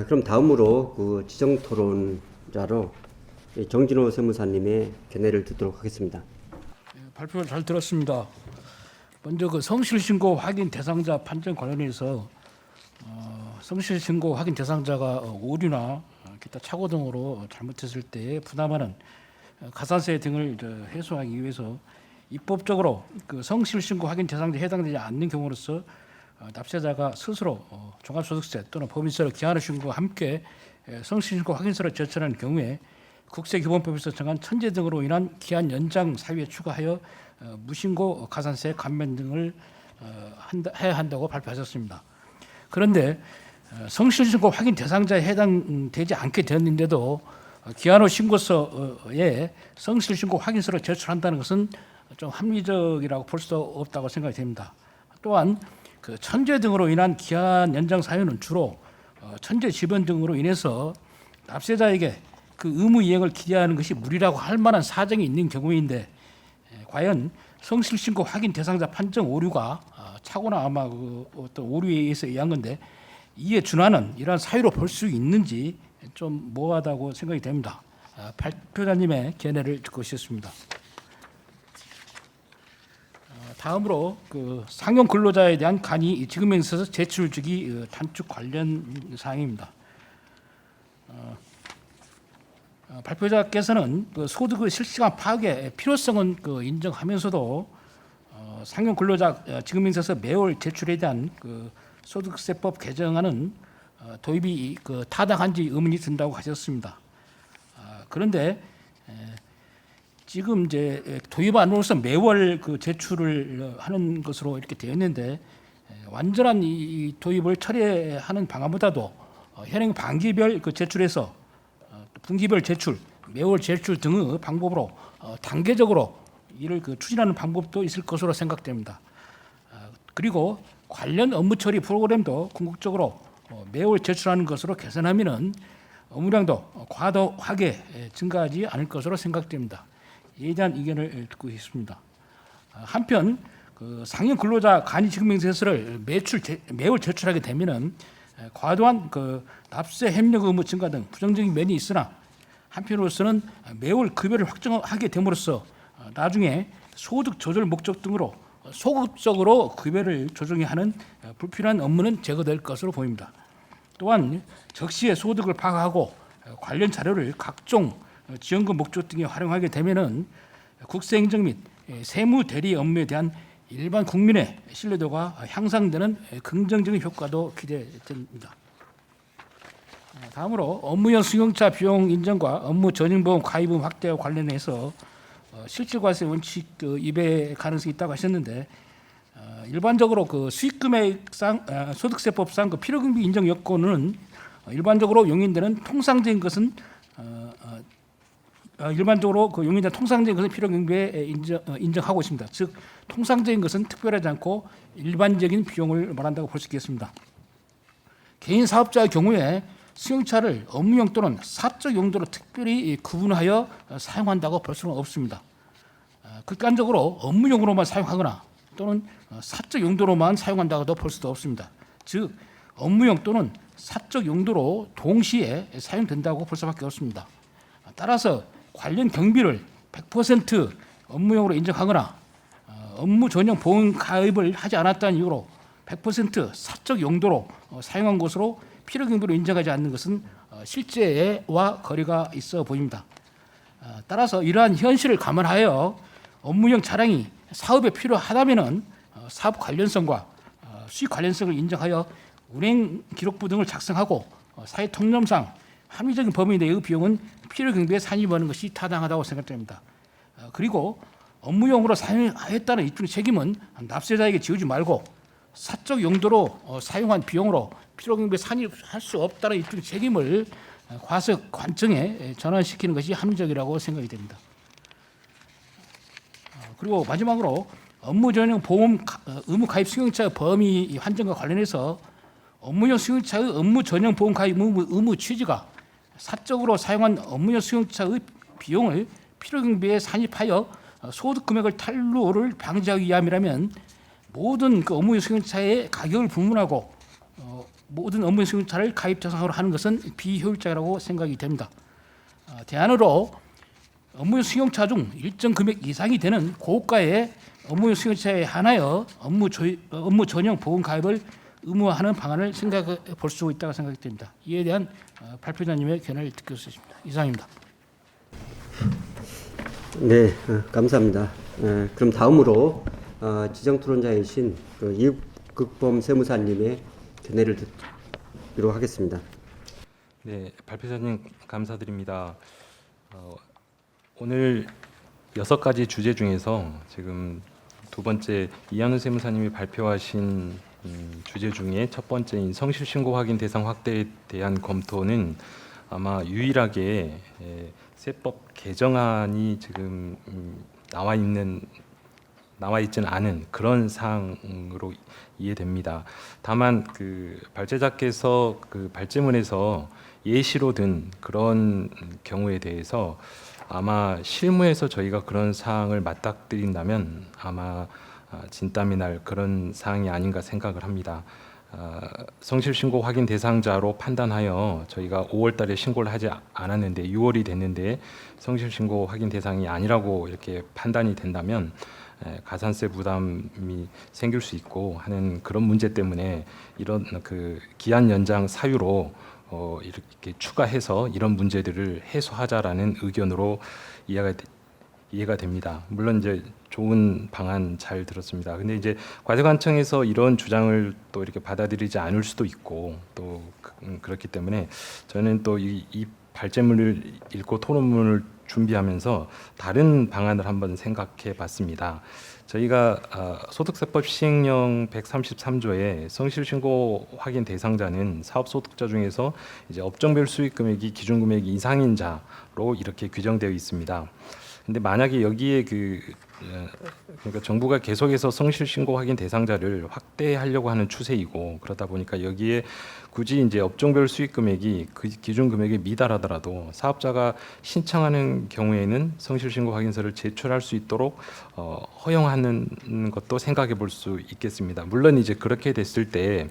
그럼 다음으로 그 지정 토론자로 정진호 세무사님의 견해를 듣도록 하겠습니다. 발표를 잘 들었습니다. 먼저 그 성실신고 확인 대상자 판정 관련해서 성실신고 확인 대상자가 오류나 기타 착오 등으로 잘못했을 때 부담하는 가산세 등을 해소하기 위해서 입법적으로 그 성실신고 확인 대상자에 해당되지 않는 경우로서 납세자가 스스로 종합소득세 또는 법인세를 기한을 신고와 함께 성실신고 확인서를 제출하는 경우에 국세기본법에서 정한 천재 등으로 인한 기한 연장 사유에 추가하여 무신고 가산세 감면 등을 해야 한다고 발표하셨습니다. 그런데 성실신고 확인 대상자에 해당되지 않게 되었는데도 기한 후 신고서에 성실신고 확인서를 제출한다는 것은 좀 합리적이라고 볼 수 없다고 생각이 됩니다. 또한 그 천재 등으로 인한 기한 연장 사유는 주로 천재 지변 등으로 인해서 납세자에게 그 의무 이행을 기대하는 것이 무리라고 할 만한 사정이 있는 경우인데 과연 성실신고 확인 대상자 판정 오류가 착오나 아마 그 어떤 오류에 의해서 의한 건데 이에 준하는 이러한 사유로 볼 수 있는지 좀 모호하다고 생각이 됩니다. 발표자님의 견해를 듣고 싶습니다. 다음으로 그 상용 근로자에 대한 간이 지급명에 있어서 제출주기 단축 관련 사항입니다. 발표자께서는 그 소득의 실시간 파악의 필요성은 그 인정하면서도 상용 근로자 지급명세서 매월 제출에 대한 그 소득세법 개정안은 도입이 그 타당한지 의문이 든다고 하셨습니다. 그런데 지금 이제 도입안으로서 매월 그 제출을 하는 것으로 이렇게 되어 있는데 완전한 이 도입을 철회하는 방안보다도 현행 반기별 그 제출에서 분기별 제출, 매월 제출 등의 방법으로 단계적으로 이를 그 추진하는 방법도 있을 것으로 생각됩니다. 그리고 관련 업무 처리 프로그램도 궁극적으로 매월 제출하는 것으로 개선하면은 업무량도 과도하게 증가하지 않을 것으로 생각됩니다. 이에 대한 의견을 듣고 있습니다. 한편 그 상용 근로자 간이 지급명세서를 매월 제출하게 되면은 과도한 그 납세 협력 의무 증가 등 부정적인 면이 있으나 한편으로서는 매월 급여를 확정하게 됨으로써 나중에 소득 조절 목적 등으로 소급적으로 급여를 조정해야 하는 불필요한 업무는 제거될 것으로 보입니다. 또한 적시에 소득을 파악하고 관련 자료를 각종 지원금 목적 등에 활용하게 되면은 국세행정 및 세무 대리 업무에 대한 일반 국민의 신뢰도가 향상되는 긍정적인 효과도 기대됩니다. 다음으로 업무용 승용차 비용 인정과 업무 전용보험 가입금 확대와 관련해서 실질과세 원칙 위배 가능성이 있다고 하셨는데 일반적으로 그 수익금액상 소득세법상 그 필요경비 인정 요건은 일반적으로 용인되는 통상적인 것은 일반적으로 그 용인된 통상적인 것은 필요경비에 인정하고 있습니다. 즉 통상적인 것은 특별하지 않고 일반적인 비용을 말한다고 볼 수 있겠습니다. 개인 사업자의 경우에 승용차를 업무용 또는 사적 용도로 특별히 구분하여 사용한다고 볼 수는 없습니다. 극단적으로 업무용으로만 사용하거나 또는 사적 용도로만 사용한다고도 볼 수도 없습니다. 즉 업무용 또는 사적 용도로 동시에 사용된다고 볼 수밖에 없습니다. 따라서 관련 경비를 100% 업무용으로 인정하거나 업무 전용 보험 가입을 하지 않았다는 이유로 100% 사적 용도로 사용한 것으로 필요 경비로 인정하지 않는 것은 실제와 거리가 있어 보입니다. 따라서 이러한 현실을 감안하여 업무용 차량이 사업에 필요하다면은 사업 관련성과 수익 관련성을 인정하여 운행 기록부 등을 작성하고 사회 통념상 합리적인 범위 내의 비용은 필요 경비에 산입하는 것이 타당하다고 생각됩니다. 그리고 업무용으로 사용했다는 일종의 책임은 납세자에게 지우지 말고 사적 용도로 사용한 비용으로 필요 경비에 산입할 수 없다는 일종의 책임을 과세 관청에 전환시키는 것이 합리적이라고 생각이 됩니다. 그리고 마지막으로 업무 전용 보험 의무 가입 승용차의 범위 한정과 관련해서 업무용 승용차의 업무 전용 보험 가입 의무 취지가 사적으로 사용한 업무용 승용차의 비용을 필요 경비에 산입하여 소득 금액을 탈루를 방지하기 위함이라면 모든 그 업무용 승용차의 가격을 분분하고 모든 업무 승용차를 가입 대상으로 하는 것은 비효율적이라고 생각이 됩니다. 대안으로 업무용 승용차 중 일정 금액 이상이 되는 고가의 업무용 승용차에 한하여 업무 전용 보험 가입을 의무화하는 방안을 생각해 볼 수 있다고 생각이 됩니다. 이에 대한 발표자님의 견해를 듣겠습니다. 이상입니다. 네, 감사합니다. 그럼 다음으로 지정 토론자이신 이국범 세무사님의 견해를 듣도록 하겠습니다. 네, 발표자님 감사드립니다. 오늘 6가지 주제 중에서 지금 두 번째 이한우 세무사님이 발표하신 주제 중에 첫 번째인 성실신고 확인 대상 확대에 대한 검토는 아마 유일하게 세법 개정안이 지금 나와 있지는 않은 그런 사항으로 이해됩니다. 다만 그 발제자께서 그 발제문에서 예시로 든 그런 경우에 대해서 아마 실무에서 저희가 그런 사항을 맞닥뜨린다면 아마 진땀이 날 그런 사항이 아닌가 생각을 합니다. 성실신고 확인 대상자로 판단하여 저희가 5월달에 신고를 하지 않았는데 6월이 됐는데 성실신고 확인 대상이 아니라고 이렇게 판단이 된다면 가산세 부담이 생길 수 있고 하는 그런 문제 때문에 이런 그 기한 연장 사유로 이렇게 추가해서 이런 문제들을 해소하자라는 의견으로 이해가 됩니다. 물론 이제 좋은 방안 잘 들었습니다. 근데 이제 과세관청에서 이런 주장을 또 이렇게 받아들이지 않을 수도 있고 또 그렇기 때문에 저는 또 이 발제문을 읽고 토론문을 준비하면서 다른 방안을 한번 생각해 봤습니다. 저희가 소득세법 시행령 133조에 성실신고 확인 대상자는 사업소득자 중에서 이제 업종별 수익금액이 기준금액 이상인 자로 이렇게 규정되어 있습니다. 근데 만약에 여기에 그러니까 정부가 계속해서 성실신고 확인 대상자를 확대하려고 하는 추세이고 그러다 보니까 여기에 굳이 이제 업종별 수익금액이 그 기준금액에 미달하더라도 사업자가 신청하는 경우에는 성실신고 확인서를 제출할 수 있도록 허용하는 것도 생각해 볼 수 있겠습니다. 물론 이제 그렇게 됐을 때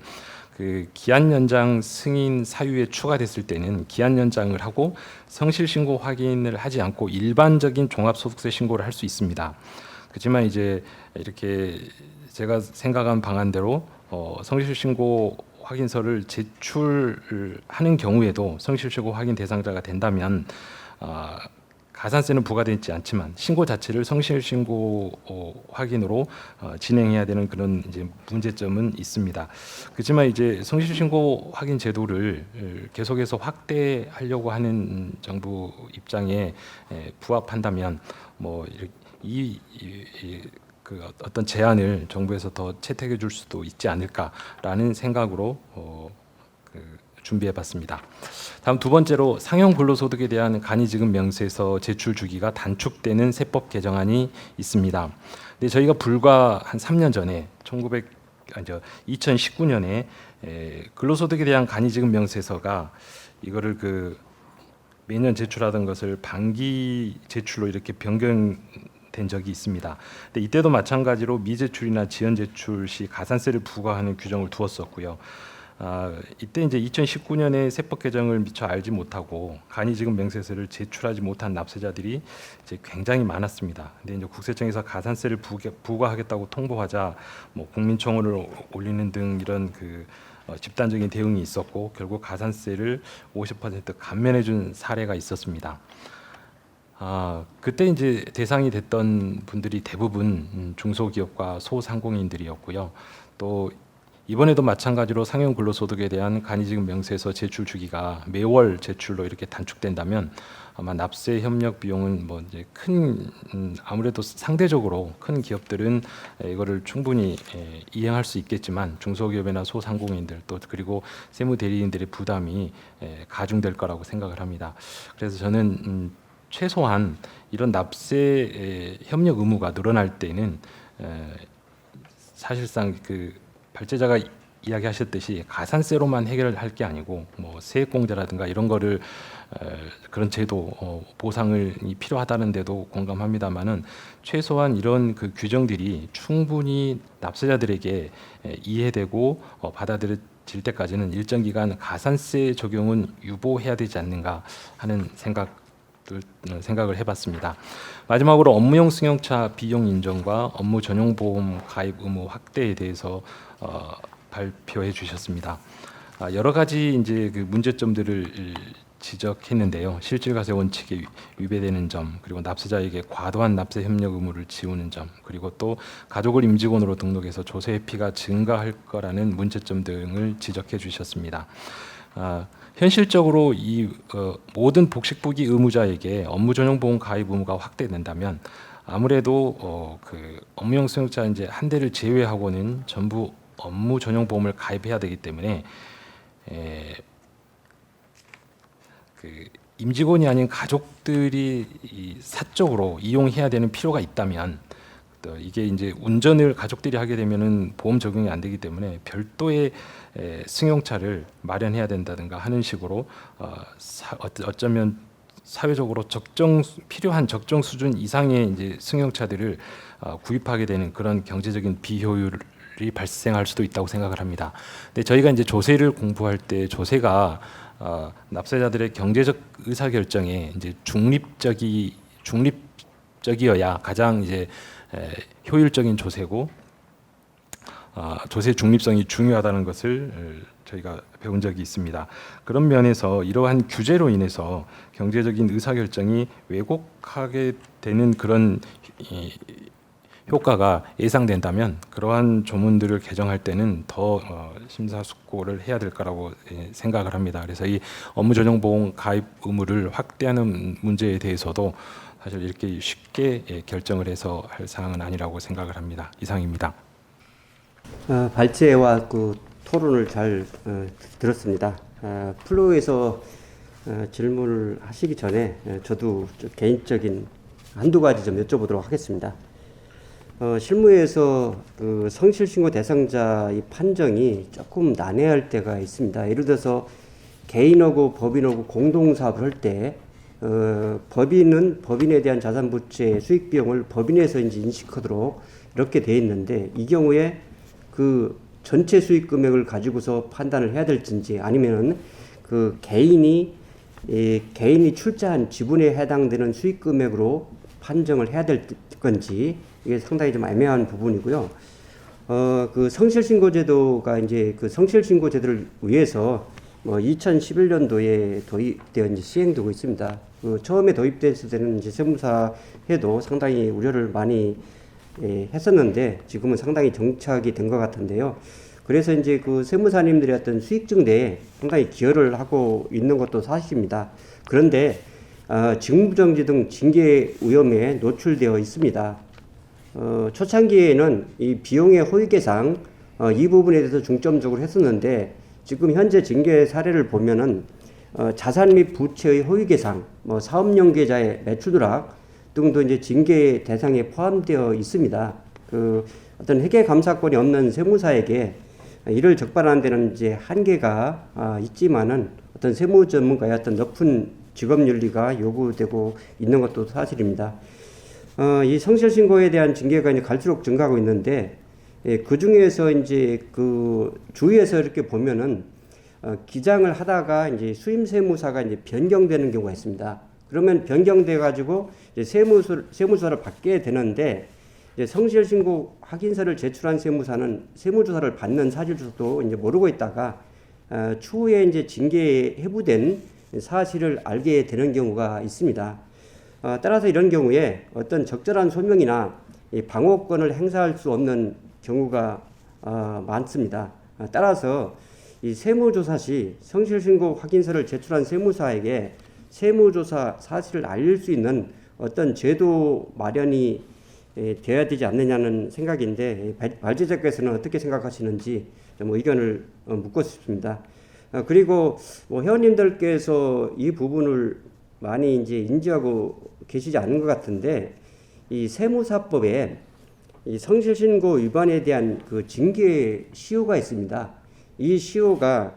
그 기한 연장 승인 사유에 추가됐을 때는 기한 연장을 하고 성실신고 확인을 하지 않고 일반적인 종합소득세 신고를 할 수 있습니다. 그렇지만 이제 이렇게 제가 생각한 방안대로 성실신고 확인서를 제출하는 경우에도 성실신고 확인 대상자가 된다면 가산세는 부과되지 않지만 신고 자체를 성실신고 확인으로 진행해야 되는 그런 이제 문제점은 있습니다. 그렇지만 이제 성실신고 확인 제도를 계속해서 확대하려고 하는 정부 입장에 부합한다면 그 어떤 제안을 정부에서 더 채택해 줄 수도 있지 않을까라는 생각으로 준비해봤습니다. 다음 두 번째로 상용 근로소득에 대한 간이지급 명세서 제출 주기가 단축되는 세법 개정안이 있습니다. 근데 저희가 불과 한 3년 전에 2019년에 근로소득에 대한 간이지급 명세서가 이거를 매년 제출하던 것을 반기 제출로 이렇게 변경된 적이 있습니다. 근데 이때도 마찬가지로 미제출이나 지연 제출 시 가산세를 부과하는 규정을 두었었고요. 이때 이제 2019년에 세법 개정을 미처 알지 못하고 간이지급 명세서를 제출하지 못한 납세자들이 이제 굉장히 많았습니다. 근데 이제 국세청에서 가산세를 부과하겠다고 통보하자 국민청원을 올리는 등 이런 집단적인 대응이 있었고 결국 가산세를 50% 감면해 준 사례가 있었습니다. 그때 이제 대상이 됐던 분들이 대부분 중소기업과 소상공인들이었고요. 또 이번에도 마찬가지로 상용 근로소득에 대한 간이지급 명세서 제출 주기가 매월 제출로 이렇게 단축된다면 아마 납세 협력 비용은 이제 아무래도 상대적으로 큰 기업들은 이거를 충분히 이행할 수 있겠지만 중소기업이나 소상공인들 또 그리고 세무 대리인들의 부담이 가중될 거라고 생각을 합니다. 그래서 저는 최소한 이런 납세 협력 의무가 늘어날 때는 사실상 발제자가 이야기하셨듯이 가산세로만 해결할 게 아니고 세액공제라든가 이런 거를 그런 제도 보상이 필요하다는 데도 공감합니다만은 최소한 이런 규정들이 충분히 납세자들에게 이해되고 때까지는 일정 기간 가산세 적용은 유보해야 되지 않는가 하는 생각을 해봤습니다. 마지막으로 업무용 승용차 비용 인정과 업무 전용 보험 가입 의무 확대에 대해서 발표해 주셨습니다. 여러 가지 이제 그 문제점들을 지적했는데요. 실질 과세 원칙에 위배되는 점, 그리고 납세자에게 과도한 납세 협력 의무를 지우는 점, 그리고 또 가족을 임직원으로 등록해서 조세 회피가 증가할 거라는 문제점 등을 지적해 주셨습니다. 현실적으로 이 모든 복식부기 의무자에게 업무 전용 보험 가입 의무가 확대된다면 아무래도 그 업무용 승용차 이제 한 대를 제외하고는 전부 업무 전용 보험을 가입해야 되기 때문에 그 임직원이 아닌 가족들이 사적으로 이용해야 되는 필요가 있다면 또 이게 이제 운전을 가족들이 하게 되면은 보험 적용이 안 되기 때문에 별도의 승용차를 마련해야 된다든가 하는 식으로 어쩌면 사회적으로 필요한 적정 수준 이상의 이제 승용차들을 구입하게 되는 그런 경제적인 비효율이 발생할 수도 있다고 생각을 합니다. 근데 저희가 이제 조세를 공부할 때 조세가 납세자들의 경제적 의사 결정에 이제 중립적이어야 가장 이제 효율적인 조세고 조세 중립성이 중요하다는 것을 저희가 배운 적이 있습니다. 그런 면에서 이러한 규제로 인해서 경제적인 의사 결정이 왜곡하게 되는 그런 효과가 예상된다면 그러한 조문들을 개정할 때는 더 심사숙고를 해야 될 거라고 생각을 합니다. 그래서 이 업무 전용 보험 가입 의무를 확대하는 문제에 대해서도 사실 이렇게 쉽게 결정을 해서 할 사항은 아니라고 생각을 합니다. 이상입니다. 발제와 그 토론을 잘 들었습니다. 플로에서 질문을 하시기 전에 저도 좀 개인적인 한두 가지 좀 여쭤보도록 하겠습니다. 실무에서 그 성실신고 대상자 이 판정이 조금 난해할 때가 있습니다. 예를 들어서 개인하고 법인하고 공동사업을 할 때 법인은 법인에 대한 자산부채 수익 비용을 법인에서 이제 인식하도록 이렇게 돼 있는데 이 경우에 그 전체 수익 금액을 가지고서 판단을 해야 될지 아니면은 그 개인이 출자한 지분에 해당되는 수익 금액으로 판정을 해야 될 건지 이게 상당히 좀 애매한 부분이고요. 그 성실신고제도가 이제 그 성실신고제도를 위해서 2011년도에 도입되어 이제 시행되고 있습니다. 그 처음에 도입됐을 때는 이제 세무사에도 상당히 우려를 많이 했었는데 지금은 상당히 정착이 된 것 같은데요. 그래서 이제 그 세무사님들의 어떤 수익 증대에 상당히 기여를 하고 있는 것도 사실입니다. 그런데 직무정지 등 징계 위험에 노출되어 있습니다. 초창기에는 이 비용의 허위 계상 이 부분에 대해서 중점적으로 했었는데 지금 현재 징계 사례를 보면은 자산 및 부채의 허위 계상, 사업용 계좌의 매출 누락 등도 이제 징계 대상에 포함되어 있습니다. 그 어떤 회계 감사권이 없는 세무사에게 이를 적발하는 데는 이제 한계가 있지만은 어떤 세무 전문가의 어떤 높은 직업 윤리가 요구되고 있는 것도 사실입니다. 이 성실신고에 대한 징계가 이제 갈수록 증가하고 있는데 그 중에서 이제 그 주위에서 이렇게 보면은 기장을 하다가 이제 수임 세무사가 이제 변경되는 경우가 있습니다. 그러면 변경돼 가지고 이제 세무조사를 받게 되는데 이제 성실신고 확인서를 제출한 세무사는 세무조사를 받는 사실조차도 이제 모르고 있다가 추후에 이제 징계에 해부된 사실을 알게 되는 경우가 있습니다. 따라서 이런 경우에 어떤 적절한 소명이나 방어권을 행사할 수 없는 경우가 많습니다. 따라서 이 세무조사 시 성실신고 확인서를 제출한 세무사에게 세무조사 사실을 알릴 수 있는 어떤 제도 마련이 되어야 되지 않느냐는 생각인데 발제자께서는 어떻게 생각하시는지 좀 의견을 묻고 싶습니다. 그리고 회원님들께서 이 부분을 많이 이제 인지하고 계시지 않은 것 같은데 이 세무사법에 이 성실신고 위반에 대한 그 징계 시효가 있습니다. 이 시효가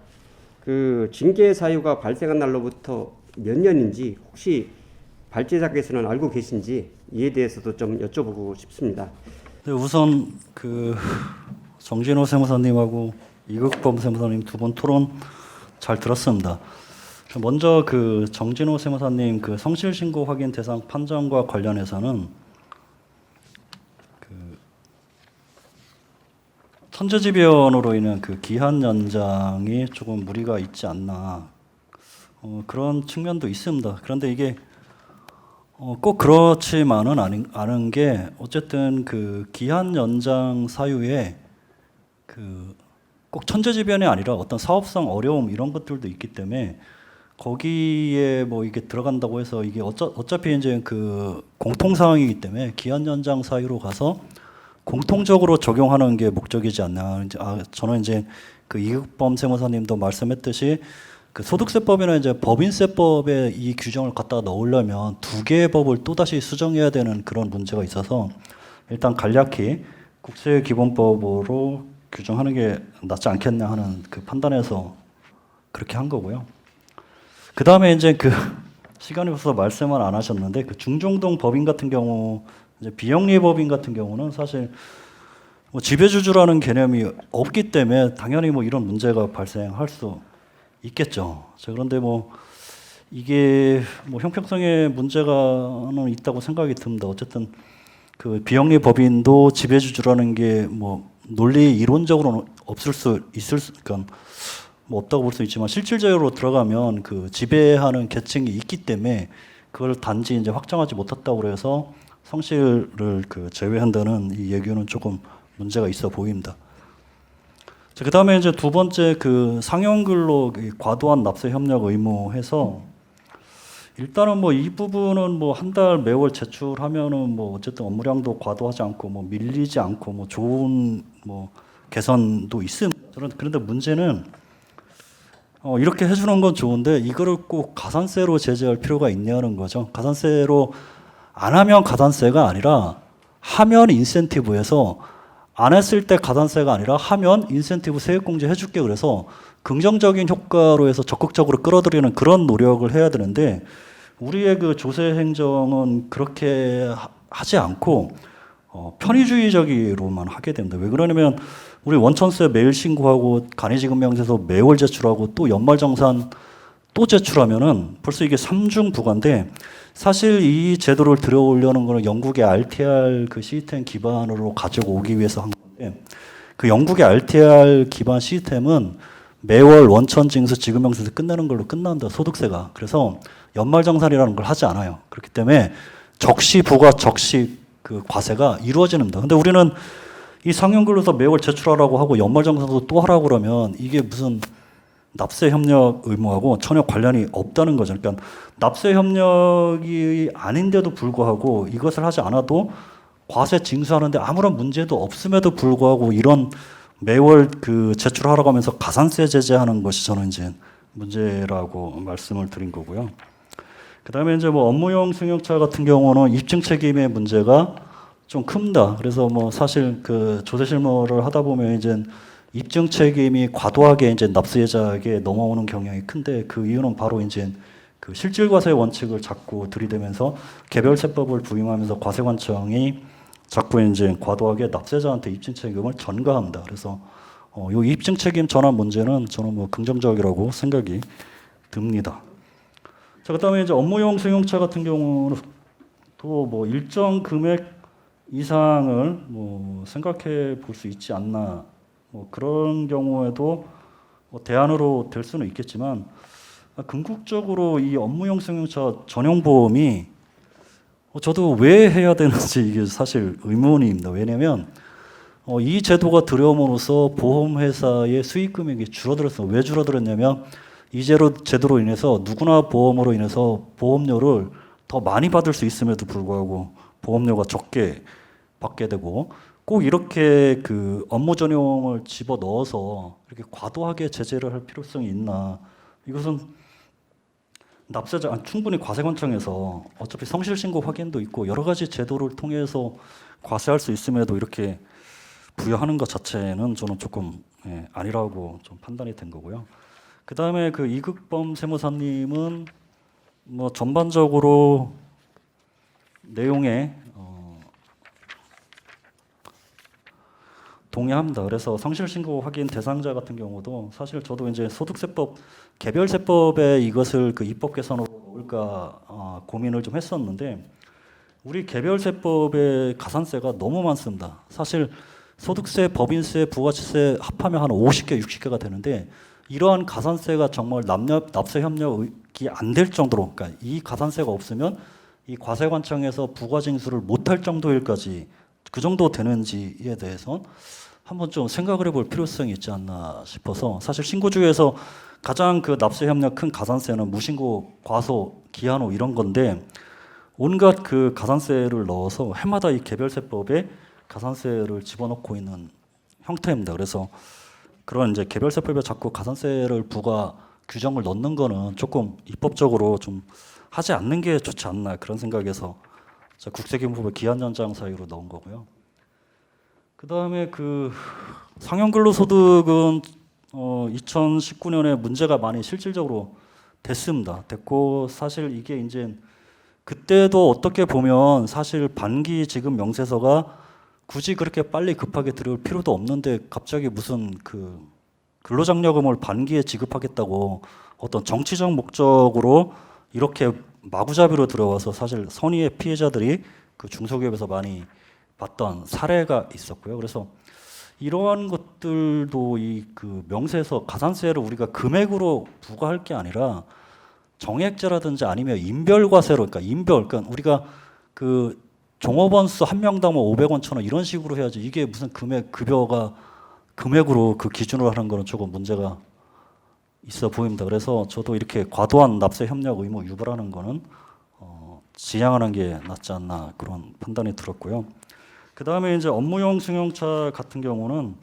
그 징계 사유가 발생한 날로부터 몇 년인지 혹시 발제자께서는 알고 계신지 이에 대해서도 좀 여쭤보고 싶습니다. 우선 그 정진호 세무사님하고 이극범 세무사님 두 분 토론 잘 들었습니다. 먼저 그 정진호 세무사님 그 성실신고 확인 대상 판정과 관련해서는 그 천재지변으로 인한 그 기한 연장이 조금 무리가 있지 않나 그런 측면도 있습니다. 그런데 이게 꼭 그렇지만은 않은 게 어쨌든 그 기한 연장 사유에 그 꼭 천재지변이 아니라 어떤 사업상 어려움 이런 것들도 있기 때문에 거기에 뭐 이게 들어간다고 해서 이게 어차피 이제 그 공통 사항이기 때문에 기한 연장 사유로 가서 공통적으로 적용하는 게 목적이지 않나. 저는 이제 그 이극범 세무사님도 말씀했듯이 그 소득세법이나 이제 법인세법에 이 규정을 갖다 넣으려면 두 개의 법을 또 다시 수정해야 되는 그런 문제가 있어서 일단 간략히 국세기본법으로 규정하는 게 낫지 않겠냐 하는 그 판단에서 그렇게 한 거고요. 그 다음에 이제 그 시간이 없어서 말씀을 안 하셨는데 그 중종동 법인 같은 경우 이제 비영리 법인 같은 경우는 사실 뭐 지배주주라는 개념이 없기 때문에 당연히 뭐 이런 문제가 발생할 수 있겠죠. 그런데 뭐 이게 뭐 형평성에 문제가는 있다고 생각이 듭니다. 어쨌든 그 비영리 법인도 지배주주라는 게 뭐 논리 이론적으로는 그러니까 뭐 없다고 볼 수 있지만 실질적으로 들어가면 그 지배하는 계층이 있기 때문에 그걸 단지 이제 확정하지 못했다고 그래서 성실을 그 제외한다는 이 얘기는 조금 문제가 있어 보입니다. 그 다음에 이제 두 번째 그 상여근로 과도한 납세 협력 의무 해서 일단은 뭐 이 부분은 뭐 한 달 매월 제출하면은 뭐 어쨌든 업무량도 과도하지 않고 뭐 밀리지 않고 뭐 좋은 뭐 개선도 있습니다. 그런데 문제는 이렇게 해주는 건 좋은데 이거를 꼭 가산세로 제재할 필요가 있냐는 거죠. 가산세로 안 하면 가산세가 아니라 하면 인센티브에서 안 했을 때 가산세가 아니라 하면 인센티브 세액공제 해줄게 그래서 긍정적인 효과로 해서 적극적으로 끌어들이는 그런 노력을 해야 되는데 우리의 그 조세 행정은 그렇게 하지 않고 편의주의적으로만 하게 됩니다. 왜 그러냐면 우리 원천세 매일 신고하고 간이지급명세서 매월 제출하고 또 연말정산 또 제출하면은 벌써 이게 삼중부가인데 사실 이 제도를 들여오려는 거는 영국의 RTR 그 시스템 기반으로 가지고 오기 위해서 한 건데 그 영국의 RTR 기반 시스템은 매월 원천징수 지급명세에서 끝내는 걸로 끝난다 소득세가. 그래서 연말정산이라는 걸 하지 않아요. 그렇기 때문에 적시 부가 적시 그 과세가 이루어지는다. 근데 우리는 이 상여근로서 매월 제출하라고 하고 연말정산도 또 하라고 그러면 이게 무슨 납세 협력 의무하고 전혀 관련이 없다는 거죠. 그러니까 납세 협력이 아닌데도 불구하고 이것을 하지 않아도 과세 징수하는데 아무런 문제도 없음에도 불구하고 이런 매월 그 제출하라고 하면서 가산세 제재하는 것이 저는 이제 문제라고 말씀을 드린 거고요. 그다음에 이제 뭐 업무용 승용차 같은 경우는 입증 책임의 문제가 좀 큽니다. 그래서 뭐 사실 그 조세 실무를 하다 보면 이제 입증 책임이 과도하게 이제 납세자에게 넘어오는 경향이 큰데 그 이유는 바로 이제 그 실질과세 원칙을 자꾸 들이대면서 개별세법을 부임하면서 과세관청이 자꾸 이제 과도하게 납세자한테 입증 책임을 전가합니다. 그래서 이 입증 책임 전환 문제는 저는 뭐 긍정적이라고 생각이 듭니다. 자, 그다음에 이제 업무용 승용차 같은 경우는 또 뭐 일정 금액 이상을 뭐 생각해 볼 수 있지 않나. 뭐 그런 경우에도 뭐 대안으로 될 수는 있겠지만 궁극적으로 이 업무용 승용차 전용 보험이 저도 왜 해야 되는지 이게 사실 의문입니다. 왜냐하면 이 제도가 들어옴으로써 보험회사의 수익 금액이 줄어들었어요. 왜 줄어들었냐면 이 제도로 인해서 누구나 보험으로 인해서 보험료를 더 많이 받을 수 있음에도 불구하고 보험료가 적게 받게 되고 꼭 이렇게 그 업무 전용을 집어 넣어서 이렇게 과도하게 제재를 할 필요성이 있나? 이것은 납세자 충분히 과세관청에서 어차피 성실신고 확인도 있고 여러 가지 제도를 통해서 과세할 수 있음에도 이렇게 부여하는 것 자체는 저는 조금 아니라고 좀 판단이 된 거고요. 그 다음에 그 이극범 세무사님은 뭐 전반적으로 내용에 동의합니다. 그래서 성실신고 확인 대상자 같은 경우도 사실 저도 이제 소득세법 개별세법에 이것을 그 입법 개선으로 넣을까 고민을 좀 했었는데 우리 개별세법의 가산세가 너무 많습니다. 사실 소득세, 법인세, 부가치세 합하면 한 50개, 60개가 되는데 이러한 가산세가 정말 납세 협력이 안 될 정도로, 그러니까 이 가산세가 없으면 이 과세관청에서 부가징수를 못할 정도일까지 그 정도 되는지에 대해서 한번 좀 생각을 해볼 필요성이 있지 않나 싶어서 사실 신고주에서 가장 그 납세 협력 큰 가산세는 무신고, 과소, 기한호 이런 건데 온갖 그 가산세를 넣어서 해마다 이 개별세법에 가산세를 집어넣고 있는 형태입니다. 그래서 그런 이제 개별세법에 자꾸 가산세를 부과 규정을 넣는 거는 조금 입법적으로 좀 하지 않는 게 좋지 않나 그런 생각에서 국세기본법의 기한 연장 사유로 넣은 거고요. 그 다음에 그 상여근로소득은 2019년에 문제가 많이 실질적으로 됐고 사실 이게 이제 그때도 어떻게 보면 사실 반기 지급 명세서가 굳이 그렇게 빨리 급하게 들어올 필요도 없는데 갑자기 무슨 그 근로장려금을 반기에 지급하겠다고 어떤 정치적 목적으로 이렇게 마구잡이로 들어와서 사실 선의의 피해자들이 그 중소기업에서 많이 봤던 사례가 있었고요. 그래서 이러한 것들도 이 그 명세서 가산세를 우리가 금액으로 부과할 게 아니라 정액제라든지 아니면 인별과세로, 그러니까 우리가 그 종업원 수 한 명당 뭐 500원, 1,000원 이런 식으로 해야지 이게 무슨 급여가 금액으로 그 기준으로 하는 거는 조금 문제가 있어 보입니다. 그래서 저도 이렇게 과도한 납세 협력 의무 유발하는 거는 지양하는 게 낫지 않나 그런 판단이 들었고요. 그 다음에 이제 업무용 승용차 같은 경우는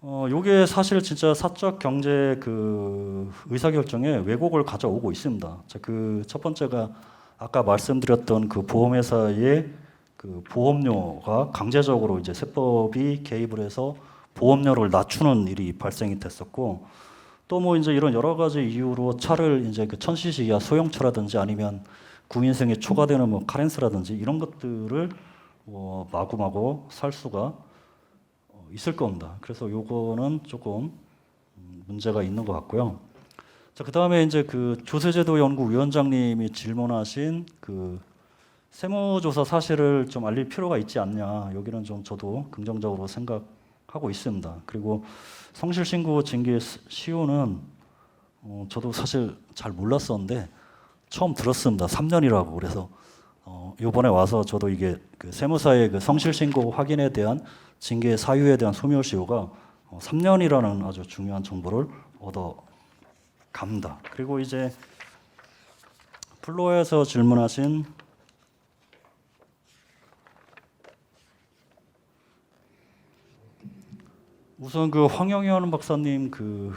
요게 사실 진짜 사적 경제 그 의사결정에 왜곡을 가져오고 있습니다. 그 첫 번째가 아까 말씀드렸던 그 보험회사의 그 보험료가 강제적으로 이제 세법이 개입을 해서 보험료를 낮추는 일이 발생이 됐었고 또 뭐 이제 이런 여러 가지 이유로 차를 이제 그 1000cc 이하 소형차라든지 아니면 구인승에 초과되는 뭐 카렌스라든지 이런 것들을 뭐 마구마구 살 수가 있을 겁니다. 그래서 요거는 조금 문제가 있는 것 같고요. 자, 그다음에 이제 그 조세제도 연구 위원장님이 질문하신 그 세무조사 사실을 좀 알릴 필요가 있지 않냐. 여기는 좀 저도 긍정적으로 생각하고 있습니다. 그리고 성실신고 징계 시효는 저도 사실 잘 몰랐었는데 처음 들었습니다. 3년이라고. 그래서 이번에 와서 저도 이게 그 세무사의 그 성실신고 확인에 대한 징계 사유에 대한 소멸시효가 3년이라는 아주 중요한 정보를 얻어 갑니다. 그리고 이제 플로어에서 질문하신 우선 그 황영현 박사님 그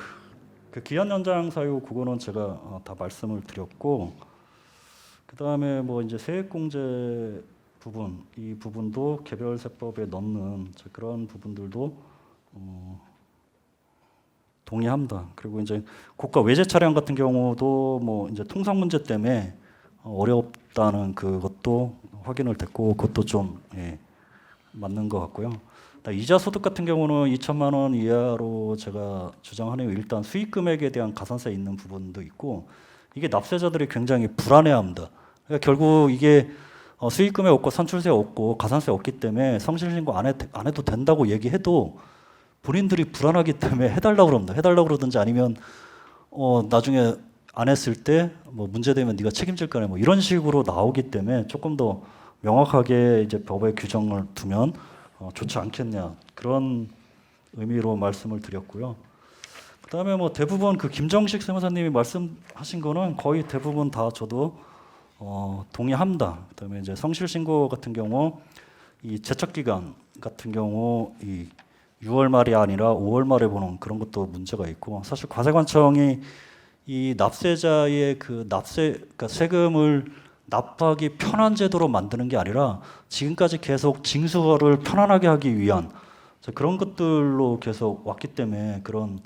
기한 연장 사유 그거는 제가 다 말씀을 드렸고 그 다음에 뭐 이제 세액공제 부분 이 부분도 개별세법에 넣는 그런 부분들도 동의합니다. 그리고 이제 고가 외제 차량 같은 경우도 뭐 이제 통상 문제 때문에 어렵다는 그것도 확인을 됐고 그것도 좀 맞는 것 같고요. 이자 소득 같은 경우는 2천만 원 이하로 제가 주장하는 일단 수익 금액에 대한 가산세 있는 부분도 있고 이게 납세자들이 굉장히 불안해합니다. 그러니까 결국 이게 수익 금액 없고 산출세 없고 가산세 없기 때문에 성실신고 안 해도 된다고 얘기해도 본인들이 불안하기 때문에 해달라고 그럽니다. 해달라고 그러든지 아니면 나중에 안 했을 때 뭐 문제되면 네가 책임질 거네 뭐 이런 식으로 나오기 때문에 조금 더 명확하게 이제 법에 규정을 두면 좋지 않겠냐 그런 의미로 말씀을 드렸고요. 그다음에 뭐 대부분 그 김정식 세무사님이 말씀하신 거는 거의 대부분 다 저도 동의합니다. 그다음에 이제 성실신고 같은 경우 이 제척 기간 같은 경우 이 6월 말이 아니라 5월 말에 보는 그런 것도 문제가 있고 사실 과세관청이 이 납세자의 그 그러니까 세금을 납부하기 편한 제도로 만드는 게 아니라 지금까지 계속 징수를 편안하게 하기 위한 그런 것들로 계속 왔기 때문에 그런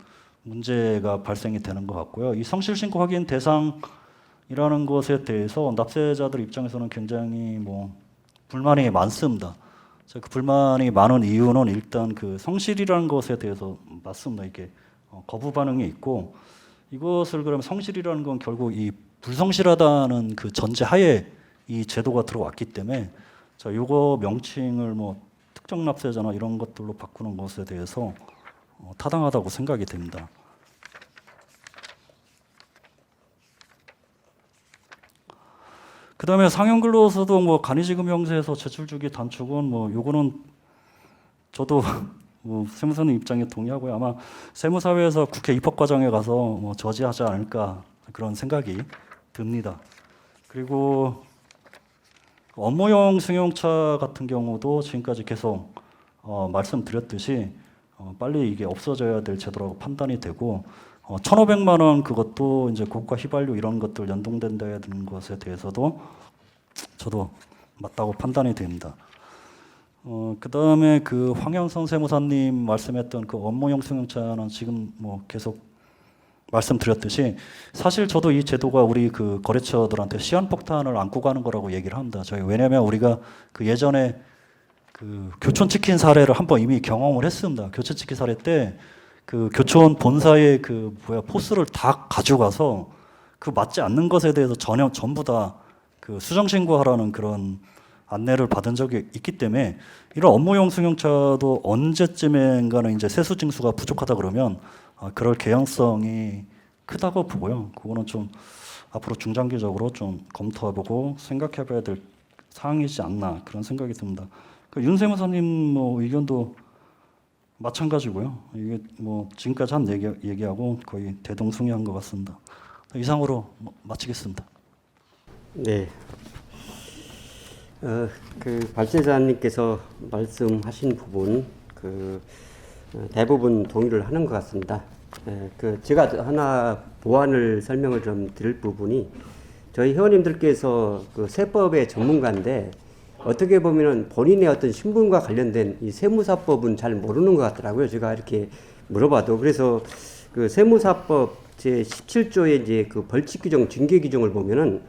문제가 발생이 되는 것 같고요. 이 성실신고 확인 대상이라는 것에 대해서 납세자들 입장에서는 굉장히 뭐 불만이 많습니다. 그 불만이 많은 이유는 일단 그 성실이라는 것에 대해서 맞습니다. 이게 거부 반응이 있고 이것을 그럼 성실이라는 건 결국 이 불성실하다는 그 전제 하에 이 제도가 들어왔기 때문에 자, 요거 명칭을 뭐 특정 납세자나 이런 것들로 바꾸는 것에 대해서 타당하다고 생각이 됩니다. 그다음에 상용근로소득 뭐 간이지급명세에서 제출주기 단축은 뭐 요거는 저도 뭐 세무사님 입장에 동의하고요. 아마 세무사회에서 국회 입법 과정에 가서 뭐 저지하지 않을까 그런 생각이 듭니다. 그리고 업무용 승용차 같은 경우도 지금까지 계속 말씀드렸듯이 빨리 이게 없어져야 될 제도라고 판단이 되고 1,500만 원 그것도 이제 고가 휘발유 이런 것들 연동된다는 것에 대해서도 저도 맞다고 판단이 됩니다. 그다음에 그 황영선 세무사님 말씀했던 그 업무용 승용차는 지금 뭐 계속 말씀드렸듯이 사실 저도 이 제도가 우리 그 거래처들한테 시한폭탄을 안고 가는 거라고 얘기를 합니다. 저희 왜냐하면 우리가 그 예전에 그 교촌 치킨 사례를 한번 이미 경험을 했습니다. 교촌 치킨 사례 때 그 교촌 본사의 그 포스를 다 가져가서 그 맞지 않는 것에 대해서 전부 다 그 수정 신고하라는 그런 안내를 받은 적이 있기 때문에 이런 업무용 승용차도 언제쯤인가는 이제 세수 징수가 부족하다 그러면 그럴 개연성이 크다고 보고요. 그거는 좀 앞으로 중장기적으로 좀 검토해보고 생각해봐야 될 사항이지 않나 그런 생각이 듭니다. 그 윤 세무사님 뭐 의견도 마찬가지고요. 이게 뭐 지금까지 한 얘기하고 거의 대동소이한 것 같습니다. 이상으로 마치겠습니다. 네. 그 발제자님께서 말씀하신 부분 대부분 동의를 하는 것 같습니다. 그 제가 하나 보완을 설명을 좀 드릴 부분이 저희 회원님들께서 그 세법의 전문가인데 어떻게 보면은 본인의 어떤 신분과 관련된 이 세무사법은 잘 모르는 것 같더라고요. 제가 이렇게 물어봐도. 그래서 그 세무사법 제 17조의 이제 그 벌칙 규정, 징계 규정을 보면은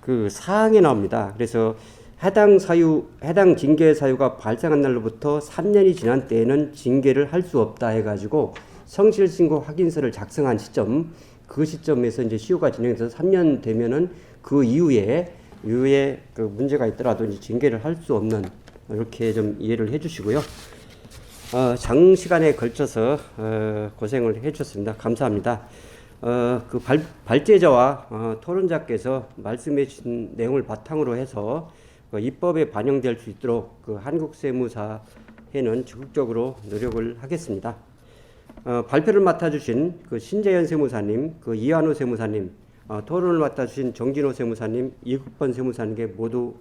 그 사항에 나옵니다. 그래서 해당 징계 사유가 발생한 날로부터 3년이 지난 때에는 징계를 할 수 없다 해가지고 성실신고 확인서를 작성한 시점, 그 시점에서 이제 시효가 진행돼서 3년 되면은 그 이후에 그 문제가 있더라도 이제 징계를 할 수 없는 이렇게 좀 이해를 해주시고요. 장시간에 걸쳐서 고생을 해주셨습니다. 감사합니다. 그 발제자와 토론자께서 말씀해주신 내용을 바탕으로 해서 그 입법에 반영될 수 있도록 그 한국세무사회는 적극적으로 노력을 하겠습니다. 발표를 맡아주신 그 신재현 세무사님, 그 이한우 세무사님, 토론을 맡아주신 정진호 세무사님, 이국번 세무사님께 모두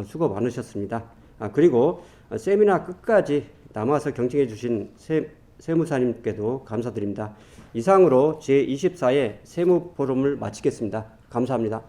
수고 많으셨습니다. 그리고 세미나 끝까지 남아서 경청해 주신 세무사님께도 감사드립니다. 이상으로 제24회 세무포럼을 마치겠습니다. 감사합니다.